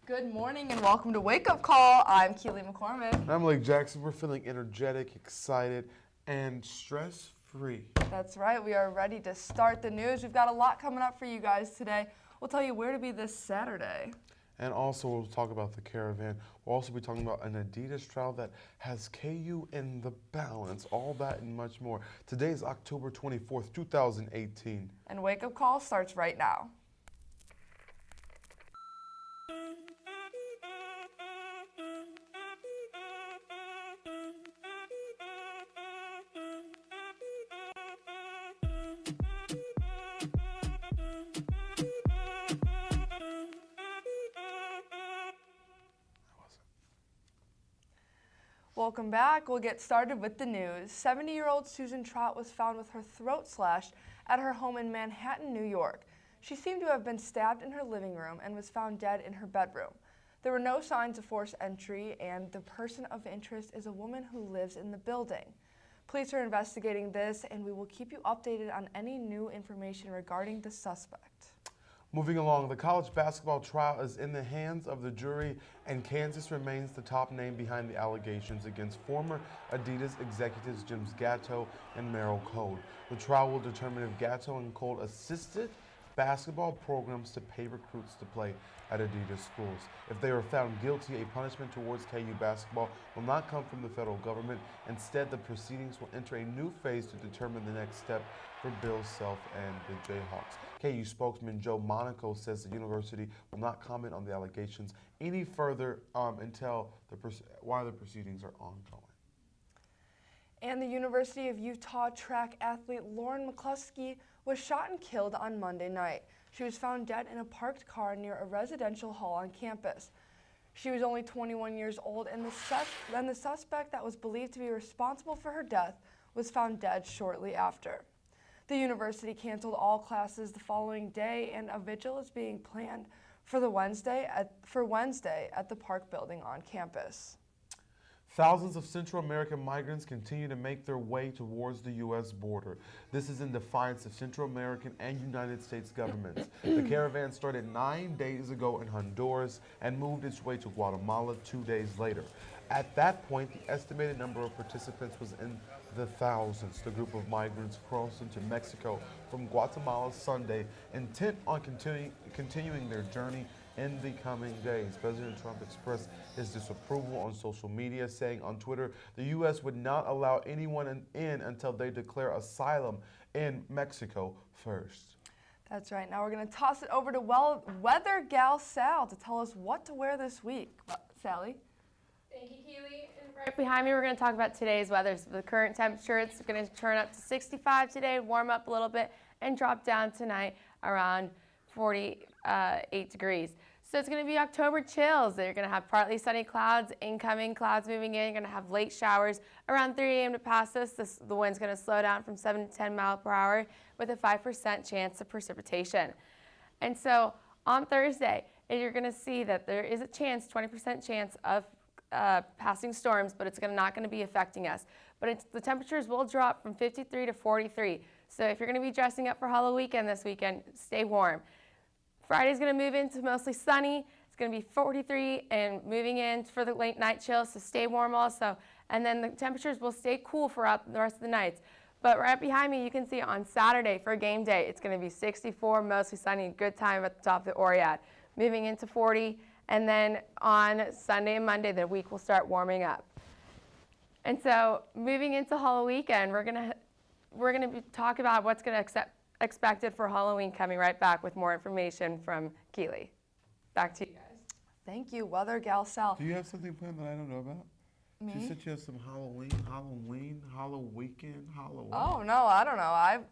Good morning and welcome to Wake Up Call. I'm Keely McCormick. And I'm Blake Jackson. We're feeling energetic, excited, and stress-free. That's right. We are ready to start the news. We've got a lot coming up for you guys today. We'll tell you where to be this Saturday. And also, we'll talk about the caravan. We'll also be talking about an Adidas trial that has KU in the balance. All that and much more. Today is October 24th, 2018. And Wake Up Call starts right now. Welcome back. We'll get started with the news. 70-year-old Susan Trott was found with her throat slashed at her home in Manhattan, New York. She seemed to have been stabbed in her living room and was found dead in her bedroom. There were no signs of forced entry, and the person of interest is a woman who lives in the building. Police are investigating this, and we will keep you updated on any new information regarding the suspect. Moving along, the college basketball trial is in the hands of the jury, and Kansas remains the top name behind the allegations against former Adidas executives James Gatto and Merrill Cole. The trial will determine if Gatto and Cole assisted basketball programs to pay recruits to play at Adidas schools. If they are found guilty, a punishment towards KU basketball will not come from the federal government. Instead, the proceedings will enter a new phase to determine the next step for Bill Self and the Jayhawks. KU spokesman Joe Monaco says the university will not comment on the allegations any further until while the proceedings are ongoing. And the University of Utah track athlete Lauren McCluskey was shot and killed on Monday night. She was found dead in a parked car near a residential hall on campus. She was only 21 years old, and the suspect that was believed to be responsible for her death was found dead shortly after. The university canceled all classes the following day, and a vigil is being planned for Wednesday at the Park building on campus. Thousands of Central American migrants continue to make their way towards the U.S. border. This is in defiance of Central American and United States governments. The caravan started 9 days ago in Honduras and moved its way to Guatemala 2 days later. At that point, the estimated number of participants was in the thousands. The group of migrants crossed into Mexico from Guatemala Sunday, intent on continuing their journey in the coming days. President Trump expressed his disapproval on social media, saying on Twitter, the U.S. would not allow anyone in until they declare asylum in Mexico first. That's right. Now we're going to toss it over to weather gal Sal to tell us what to wear this week. Sally? Thank you, Keely. And right behind me, we're going to talk about today's weather. So the current temperature, it's going to turn up to 65 today, warm up a little bit, and drop down tonight around 48 degrees. So it's going to be October chills. You're going to have partly sunny clouds, incoming clouds moving in. You're going to have late showers around 3 a.m. to pass us. The wind's going to slow down from 7 to 10 miles per hour with a 5% chance of precipitation. And so on Thursday, you're going to see that there is a chance, 20% chance of passing storms, but it's not going to be affecting us. But the temperatures will drop from 53 to 43. So if you're going to be dressing up for Halloween weekend this weekend, stay warm. Friday's going to move into mostly sunny. It's going to be 43 and moving in for the late night chills, so stay warm also. And then the temperatures will stay cool throughout the rest of the nights. But right behind me, you can see on Saturday for game day, it's going to be 64, mostly sunny, good time at the top of the Oriad. Moving into 40, and then on Sunday and Monday, the week will start warming up. And so moving into Halloween weekend, we're going to talk about what's going to expected for Halloween, coming right back with more information from Keely. Back to you guys. Thank you, weather gal Sal. Do you have something planned that I don't know about? Me? You said you have some Halloween, Halloween. Oh no, I don't know.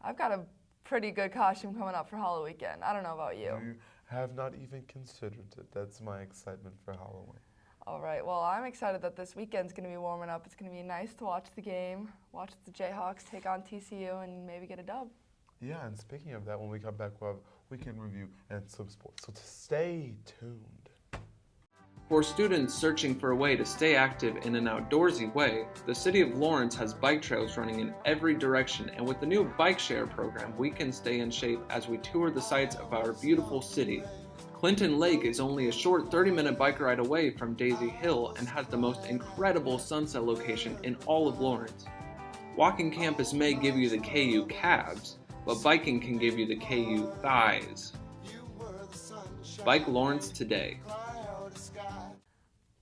I've got a pretty good costume coming up for Halloween weekend. I don't know about you. You have not even considered it. That's my excitement for Halloween. All right, well, I'm excited that this weekend's going to be warming up. It's going to be nice to watch the game, watch the Jayhawks take on TCU, and maybe get a dub. Yeah, and speaking of that, when we come back, we'll have weekend review and some sports. So stay tuned. For students searching for a way to stay active in an outdoorsy way, the City of Lawrence has bike trails running in every direction, and with the new bike share program, we can stay in shape as we tour the sights of our beautiful city. Clinton Lake is only a short 30-minute bike ride away from Daisy Hill and has the most incredible sunset location in all of Lawrence. Walking campus may give you the KU calves, but biking can give you the KU thighs. Bike Lawrence today.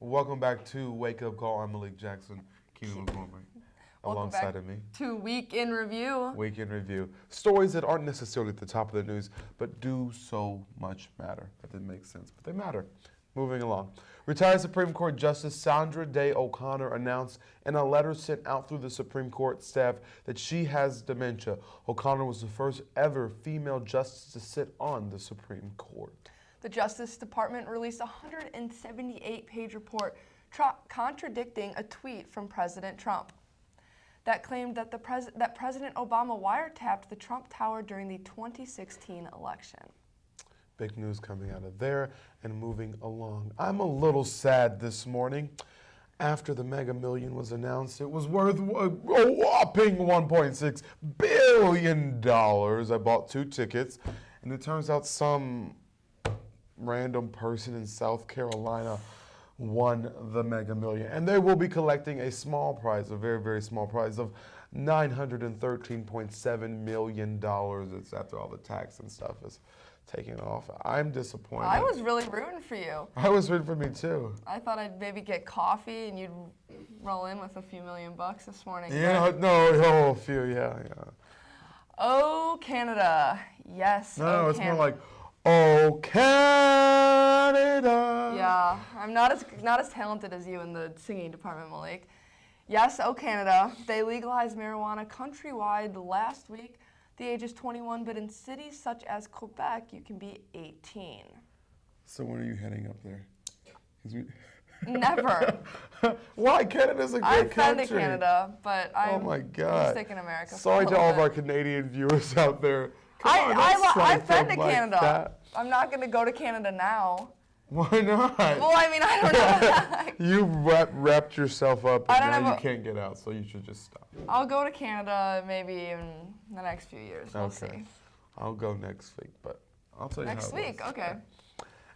Welcome back to Wake Up Call. I'm Malik Jackson, Keenan McCormick, alongside of me. To Week in Review. Week in Review. Stories that aren't necessarily at the top of the news, but do so much matter. That didn't make sense, but they matter. Moving along. Retired Supreme Court Justice Sandra Day O'Connor announced in a letter sent out through the Supreme Court staff that she has dementia. O'Connor was the first ever female justice to sit on the Supreme Court. The Justice Department released a 178-page report contradicting a tweet from President Trump that claimed that that President Obama wiretapped the Trump Tower during the 2016 election. Big news coming out of there and moving along. I'm a little sad this morning. After the Mega Million was announced, it was worth a whopping $1.6 billion. I bought 2 tickets, and it turns out some random person in South Carolina won the Mega Million. And they will be collecting a small prize, a very, very small prize of $913.7 million. It's after all the tax and stuff is taken off. I'm disappointed. I was really rooting for you. I was rooting for me too. I thought I'd maybe get coffee and you'd roll in with a few $1,000,000 this morning. Yeah, no, a few, yeah. Oh, Canada. Yes. No, oh, it's more like, oh, Canada. Yeah, I'm not as talented as you in the singing department, Malik. Yes, oh, Canada. They legalized marijuana countrywide last week. The age is 21, but in cities such as Quebec, you can be 18. So when are you heading up there? Never. Why? Canada's a great I've been country. to Canada, but Oh my God. stick in America. Sorry for a to all of little our bit. Canadian viewers out there. Come on, don't I've slight been to them like Canada. that. I'm not going to go to Canada now. Why not? Well, I mean, I don't know. You wrapped yourself up I and don't now know you can't get out, so you should just stop. I'll go to Canada maybe in the next few years. We'll Okay. see. I'll go next week, but I'll tell you Next how it week, was. okay.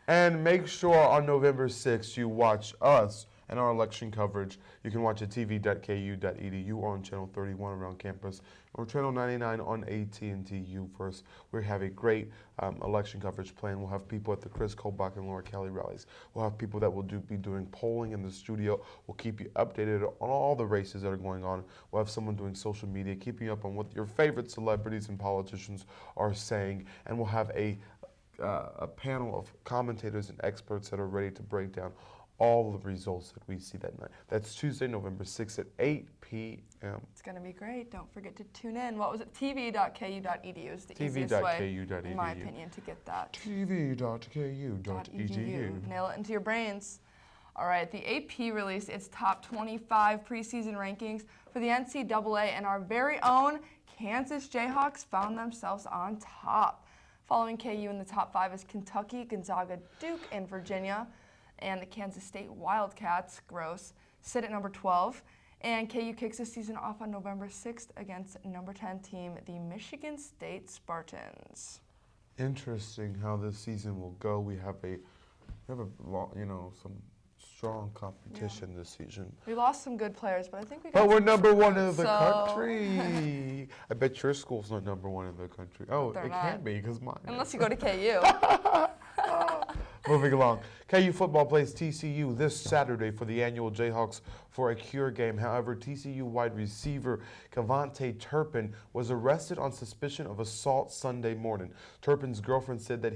And make sure on November 6th you watch us and our election coverage. You can watch at tv.ku.edu or on Channel 31 around campus or Channel 99 on AT&T U-Verse. We have a great election coverage plan. We'll have people at the Chris Kobach and Laura Kelly rallies. We'll have people that will be doing polling in the studio. We'll keep you updated on all the races that are going on. We'll have someone doing social media, keeping you up on what your favorite celebrities and politicians are saying. And we'll have a panel of commentators and experts that are ready to break down all the results that we see that night. That's Tuesday, November 6th at 8 p.m. It's going to be great. Don't forget to tune in. What was it? tv.ku.edu is the easiest way, tv.ku.edu. in my opinion, to get that. tv.ku.edu. Nail it into your brains. All right, the AP released its top 25 preseason rankings for the NCAA, and our very own Kansas Jayhawks found themselves on top. Following KU in the top 5 is Kentucky, Gonzaga, Duke, and Virginia. And the Kansas State Wildcats, gross, sit at number 12. And KU kicks the season off on November 6th against number 10 team, the Michigan State Spartans. Interesting how this season will go. We have some strong competition this season. We lost some good players, but I think we got But we're some number one good in the ones, country. I bet your school's not number one in the country. Oh, They're it not. can't be because mine. Unless you go to KU. Moving along, KU football plays TCU this Saturday for the annual Jayhawks for a Cure game. However, TCU wide receiver Cavante Turpin was arrested on suspicion of assault Sunday morning. Turpin's girlfriend said that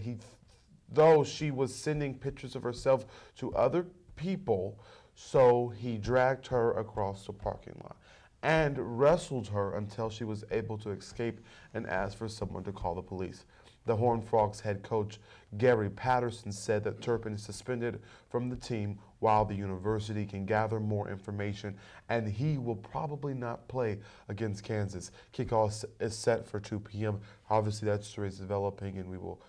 though she was sending pictures of herself to other people, so he dragged her across the parking lot and wrestled her until she was able to escape and asked for someone to call the police. The Horned Frogs head coach Gary Patterson said that Turpin is suspended from the team while the university can gather more information, and he will probably not play against Kansas. Kickoff is set for 2 p.m. Obviously, that story is developing, and we will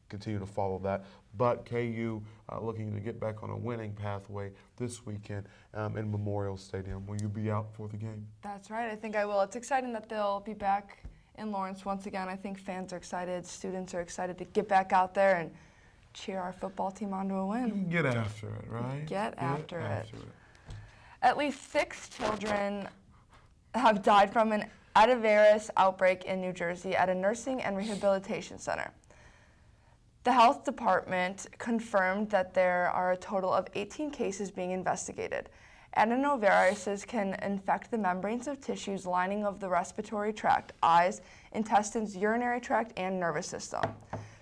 continue to follow that. But KU looking to get back on a winning pathway this weekend in Memorial Stadium. Will you be out for the game? That's right. I think I will. It's exciting that they'll be back in Lawrence once again. I think fans are excited, students are excited to get back out there and cheer our football team onto a win. Get after it, right? Get after it. At least 6 children have died from an Adavirus outbreak in New Jersey at a nursing and rehabilitation center. The health department confirmed that there are a total of 18 cases being investigated. Adenoviruses can infect the membranes of tissues lining of the respiratory tract, eyes, intestines, urinary tract, and nervous system.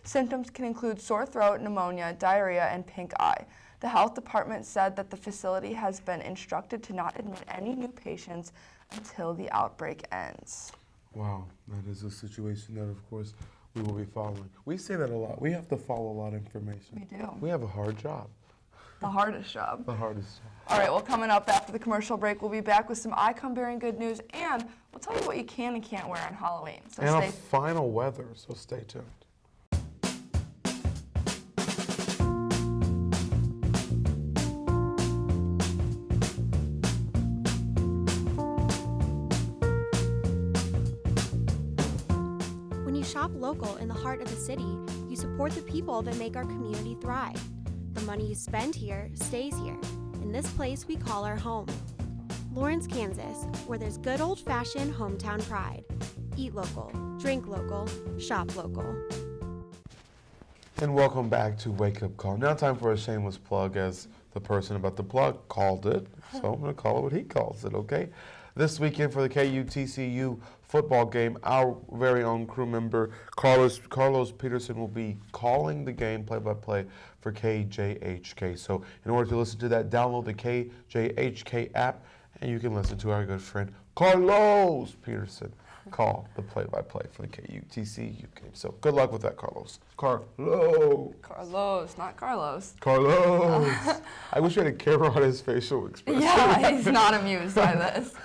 Symptoms can include sore throat, pneumonia, diarrhea, and pink eye. The health department said that the facility has been instructed to not admit any new patients until the outbreak ends. Wow, that is a situation that, of course, we will be following. We say that a lot. We have to follow a lot of information. We do. We have a hard job. The hardest job. The hardest job. All right, well, coming up after the commercial break, we'll be back with some icon-bearing good news, and we'll tell you what you can and can't wear on Halloween. So And stay a final weather, so stay tuned. When you shop local in the heart of the city, you support the people that make our community thrive. The money you spend here stays here, in this place we call our home. Lawrence, Kansas, where there's good old-fashioned hometown pride. Eat local, drink local, shop local. And welcome back to Wake Up Call. Now time for a shameless plug, as the person about the plug called it. So I'm going to call it what he calls it, okay? This weekend for the KU-TCU football game, our very own crew member, Carlos Peterson, will be calling the game play-by-play for KJHK. So in order to listen to that, download the KJHK app, and you can listen to our good friend Carlos Peterson call the play-by-play for the KU-TCU game. So good luck with that, Carlos. Carlos, not Carlos. Carlos. I wish we had a camera on his facial expression. Yeah, he's not amused by this.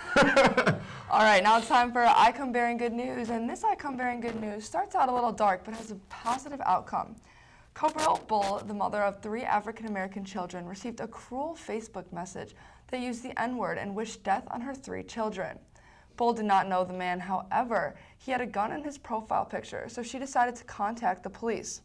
All right, now it's time for icon-bearing good news, and this icon-bearing good news starts out a little dark, but has a positive outcome. Cobril Bull, the mother of 3 African-American children, received a cruel Facebook message that used the N-word and wished death on her 3 children. Bull did not know the man, however, he had a gun in his profile picture, so she decided to contact the police.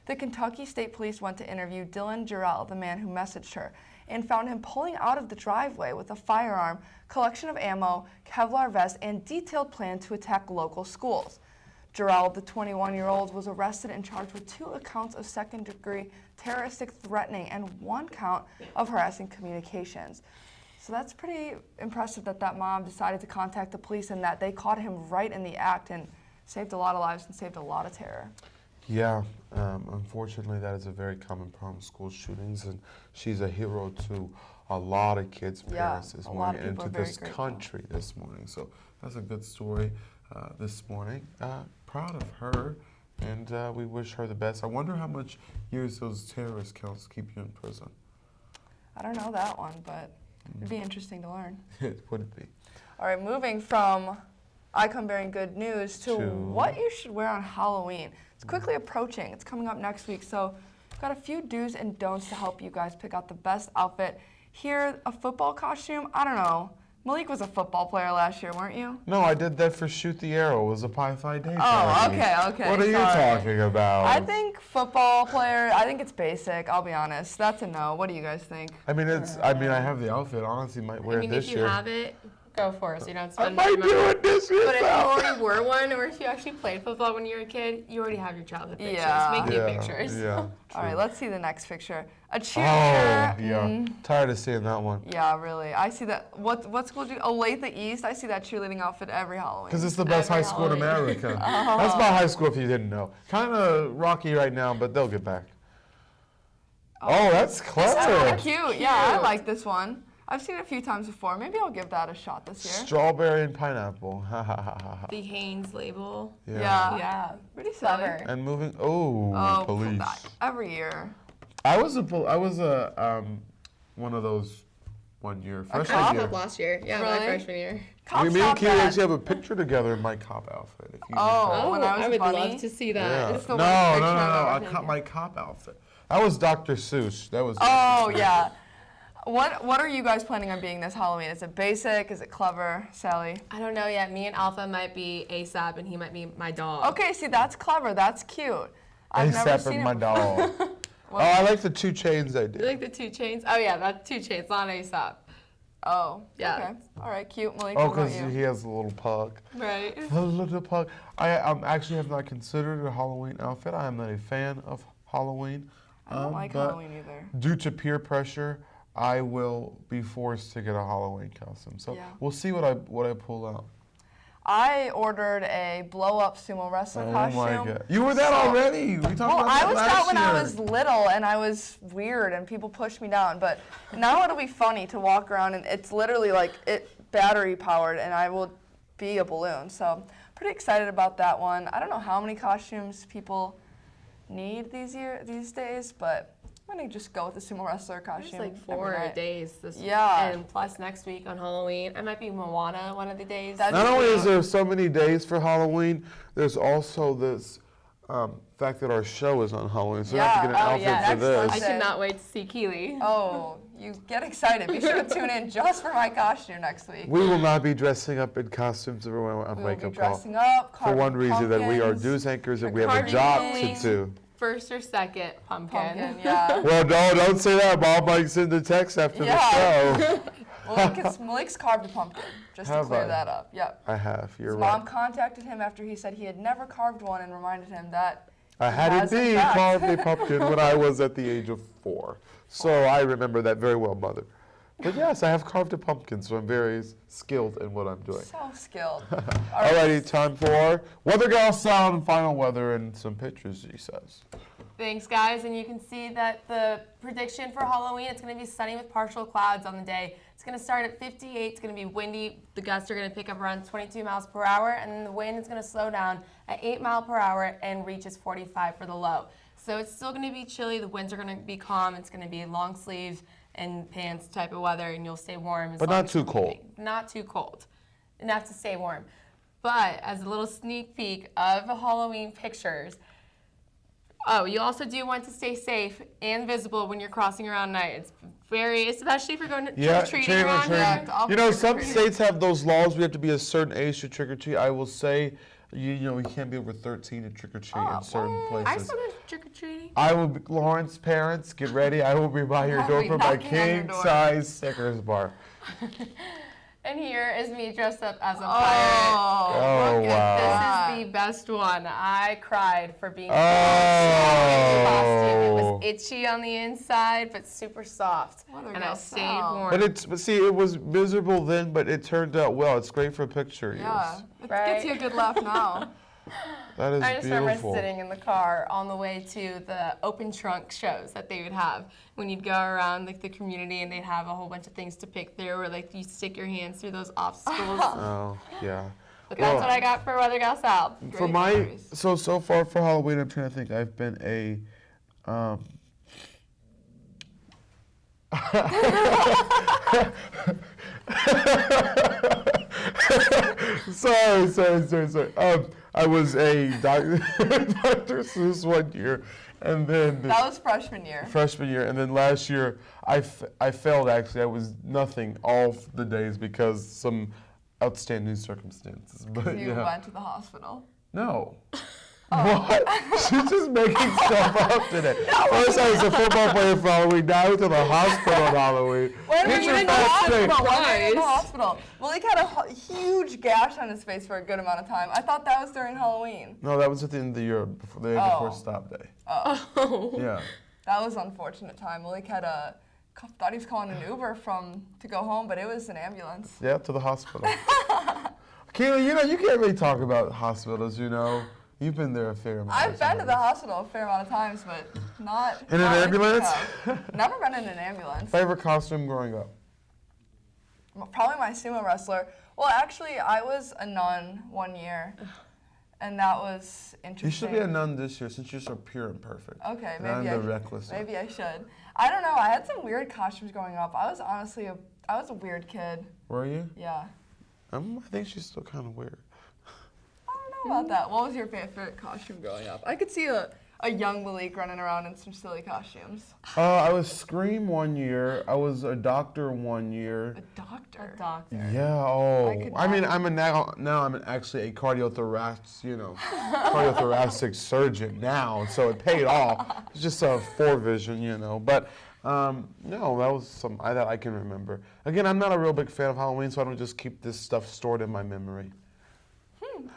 The Kentucky State Police went to interview Dylan Jarrell, the man who messaged her, and found him pulling out of the driveway with a firearm, collection of ammo, Kevlar vest, and detailed plan to attack local schools. Jarrell, the 21-year-old, was arrested and charged with 2 accounts of second-degree terroristic threatening and 1 count of harassing communications. So that's pretty impressive that that mom decided to contact the police and that they caught him right in the act and saved a lot of lives and saved a lot of terror. Yeah, unfortunately that is a very common problem, school shootings, and she's a hero to a lot of kids' parents this morning and to this country this morning. So that's a good story this morning. Proud of her, and we wish her the best. I wonder how much years those terrorist counts keep you in prison. I don't know that one, but it'd be interesting to learn. It would be. All right, moving from icon-bearing good news to what you should wear on Halloween. It's quickly approaching. It's coming up next week, so we've got a few do's and don'ts to help you guys pick out the best outfit. Here, a football costume, I don't know. Malik was a football player last year, weren't you? No, I did that for Shoot the Arrow. It was a Pi Phi Day. Oh, okay. What are you talking about? I think football player, I think it's basic, I'll be honest. That's a no. What do you guys think? I mean, I have the outfit. Honestly, might wear it this year. If you have it, go for it. So you don't I spend might money. do it this year. But if you already were one, or if you actually played football when you were a kid, you already have your childhood pictures. Yeah. Make new pictures. Yeah. All right, let's see the next picture. A cheerleader. Oh, yeah. Tired of seeing that one. Yeah, really. I see that. What school do you? Olathe East. I see that cheerleading outfit every Halloween. Because it's the best high school in America. That's my high school if you didn't know. Kind of rocky right now, but they'll get back. Oh, that's clever. That's cute. Yeah, I like this one. I've seen it a few times before. Maybe I'll give that a shot this year. Strawberry and pineapple. Ha ha ha ha. The Hanes label. Yeah. Pretty clever. And moving. Police. Every year. I was one of those one year. Freshman year. last year. Yeah, Really? my freshman year. Cops Me and not Kiwi bad. actually have a picture together in my cop outfit. If you Oh, recall. when I was would bunny? love to see that. Yeah. It's the No, worst picture I've ever my cop outfit. That was Dr. Seuss. That was. Oh, yeah. What are you guys planning on being this Halloween? Is it basic? Is it clever? Sally? I don't know yet. Me and Alpha might be ASAP, and he might be my dog. Okay, see, that's clever. That's cute. I've never ASAP seen and it my before. dog. Oh, I like the 2 Chainz You idea. like the 2 Chainz? Oh yeah, that's 2 Chainz, not ASAP. Oh, Yeah. okay. All right, cute. Malik, Oh, what about because you? he has a little pug. Right. A little pug. I actually have not considered a Halloween outfit. I am not a fan of Halloween. I don't like but Halloween either. due to peer pressure, I will be forced to get a Halloween costume. So Yeah. we'll see what I pull out. I ordered a blow-up sumo wrestler Oh costume. my god! You were that already. We talked Well, about I that was last that when year. I was little and I was weird and people pushed me down. But now it'll be funny to walk around and it's literally like battery powered and I will be a balloon. So pretty excited about that one. I don't know how many costumes people need these days, but I'm gonna just go with the sumo wrestler There's costume. like every 4 night. days this week. Yeah. And plus next week on Halloween, I might be Moana one of the days. That's- Not only is there so many days for Halloween, there's also this fact that our show is on Halloween, so we have to get an Yeah. Oh, outfit yeah. for Next this. Thursday. I cannot wait to see Keely. Oh, you get excited. Be sure to tune in just for my costume next week. We will not be dressing up in costumes everyone on We will Wake be Up Call. dressing up, For carving one reason, that we are pumpkins. news anchors and we have a Carving job to pumpkins. do. First or second pumpkin. Pumpkin, yeah. Well, no, don't say that. Bob might send a text after Yeah. the show. Malik's carved a pumpkin, just to Have clear I? that up. Yep. I have. You're His right. mom contacted him after he said he had never carved one and reminded him that I had has, in indeed fact. carved a pumpkin when I was at the age of 4. So I remember that very well, Mother. But yes, I have carved a pumpkin, so I'm very skilled in what I'm doing. so skilled. Alrighty, time for Weather Gal Sound and final weather and some pictures, she says. Thanks, guys. And you can see that the prediction for Halloween, it's going to be sunny with partial clouds on the day. It's going to start at 58. It's going to be windy. The gusts are going to pick up around 22 miles per hour. And then the wind is going to slow down at 8 miles per hour and reaches 45 for the low. So it's still going to be chilly. The winds are going to be calm. It's going to be long sleeves and pants type of weather, and you'll stay warm. But not too cold. Not too cold. Enough to stay warm. But as a little sneak peek of the Halloween pictures, oh, you also do want to stay safe and visible when you're crossing around night. It's very, especially if you're going to trick-or-treating around here. You know, some states have those laws. We have to be a certain age to trick or treat. I will say, you know, you can't be over 13 to trick or treat in certain I places. still go trick-or-treating. I will be, Lawrence, parents, get ready. I will be by your I'll door be for my knocking on your door. king-size Snickers bar. And here is me dressed up as a pirate. Oh, wow. This is the best one. I cried for being Oh. in the costume. It was itchy on the inside, but super soft. What a And I good stayed sound. warm. But see, it was miserable then, but it turned out well. It's great for a picture. Yeah, Yes. it Right. gets you a good laugh now. That is I just remember beautiful. sitting in the car on the way to the open trunk shows that they would have when you'd go around like the community and they'd have a whole bunch of things to pick through, or like you stick your hands through those obstacles. Oh, yeah. But that's what I got for Weather Gal Sal. For Great my memories. so far for Halloween, I'm trying to think. I've been a sorry. I was a Dr. Seuss one year, and then That was freshman year. freshman year, and then last year I failed. Actually, I was nothing all the days because some outstanding circumstances. But You yeah, went to the hospital. no. What? She's just making stuff up today. First I was a football player for Halloween, now to the hospital on Halloween. When were Get you your in the facts straight. hospital? When were you in the Twice. hospital? Malik had a huge gash on his face for a good amount of time. I thought that was during Halloween. No, that was at the end of the year, before the day before Oh. stop day. Oh. Yeah. That was an unfortunate time. Malik had thought he was calling an Uber to go home, but it was an ambulance. Yeah, to the hospital. Kayla, you know, you can't really talk about hospitals, you know. You've been there a fair amount. I've been to the hospital a fair amount of times, but not In an not like you ambulance? have. Never been in an ambulance. Favorite costume growing up? Probably my sumo wrestler. Well, actually, I was a nun one year, and that was interesting. You should be a nun this year since you're so pure and perfect. Okay, Not maybe in the reckless. maybe I should. I don't know. I had some weird costumes growing up. I was honestly I was a weird kid. Were you? Yeah. I think she's still kind of weird. I don't know about that. What was your favorite costume growing up? I could see a young Malik running around in some silly costumes? I was Scream one year. I was a doctor one year. A doctor. A doctor. Yeah. I'm actually a cardiothoracic surgeon now, so it paid off. It's just a forevision, But no, that was that I can remember. Again, I'm not a real big fan of Halloween, so I don't just keep this stuff stored in my memory.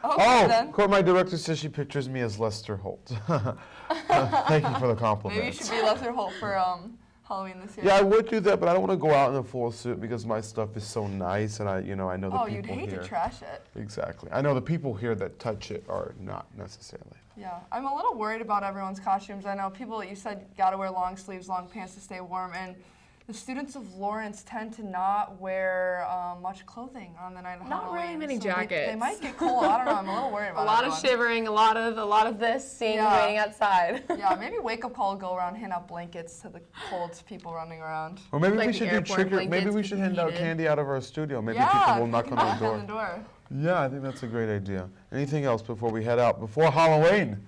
Okay, then. My director says she pictures me as Lester Holt. Thank you for the compliment. Maybe you should be Lester Holt for Halloween this year. Yeah, I would do that, but I don't want to go out in a full suit because my stuff is so nice, and I know the people here. Oh, you'd hate to trash it. Exactly. I know the people here that touch it are not necessarily. Yeah, I'm a little worried about everyone's costumes. I know people, you said, got to wear long sleeves, long pants to stay warm, and the students of Lawrence tend to not wear much clothing on the night of Not Halloween. really many so jackets. They might get cold. I don't know. I'm a little worried about A lot everyone. of shivering, a lot of this, seeing Yeah. waiting outside. Yeah, maybe Wake Up Call will go around hand out blankets to the cold people running around. Or maybe Like we the should do airport trick or blankets maybe we would should be hand out heated. candy out of our studio. Maybe Yeah, people will you knock can on our knock door. on the door. Yeah, I think that's a great idea. Anything else before we head out? Before Halloween?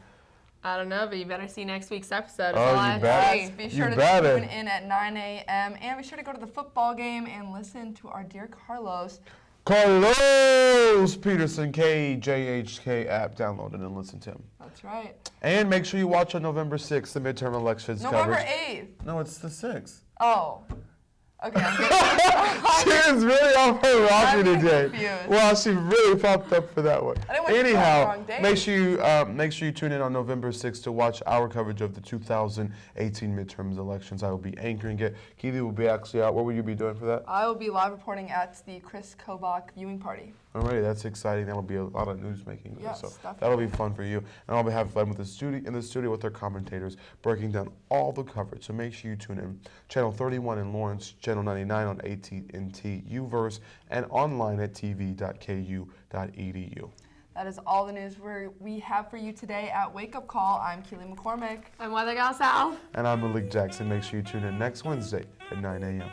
I don't know, but you better see next week's episode. Oh, you better. Yes, be sure You to better. tune in at 9 a.m. and be sure to go to the football game and listen to our dear Carlos. Carlos Peterson, KJHK app. Download it and listen to him. That's right. And make sure you watch on November 6th, the midterm elections November coverage. 8th. No, it's the 6th. Oh. Okay, I'm getting, She is really off her rocker I'm getting today. confused. Well, she really popped up for that one. I didn't want you to tell the Anyhow, wrong date. make sure you tune in on November 6th to watch our coverage of the 2018 midterms elections. I will be anchoring it. Keely will be actually out. What will you be doing for that? I will be live reporting at the Chris Kobach viewing party. Alrighty, that's exciting. That'll be a lot of news making. Yes, so definitely. that'll be fun for you. And I'll be having fun with in the studio with our commentators, breaking down all the coverage. So make sure you tune in. Channel 31 in Lawrence, Channel 99 on AT&T Uverse, and online at tv.ku.edu. That is all the news we have for you today at Wake Up Call. I'm Keely McCormick. I'm Weather Gal Sal. And I'm Malik Jackson. Make sure you tune in next Wednesday at 9 a.m.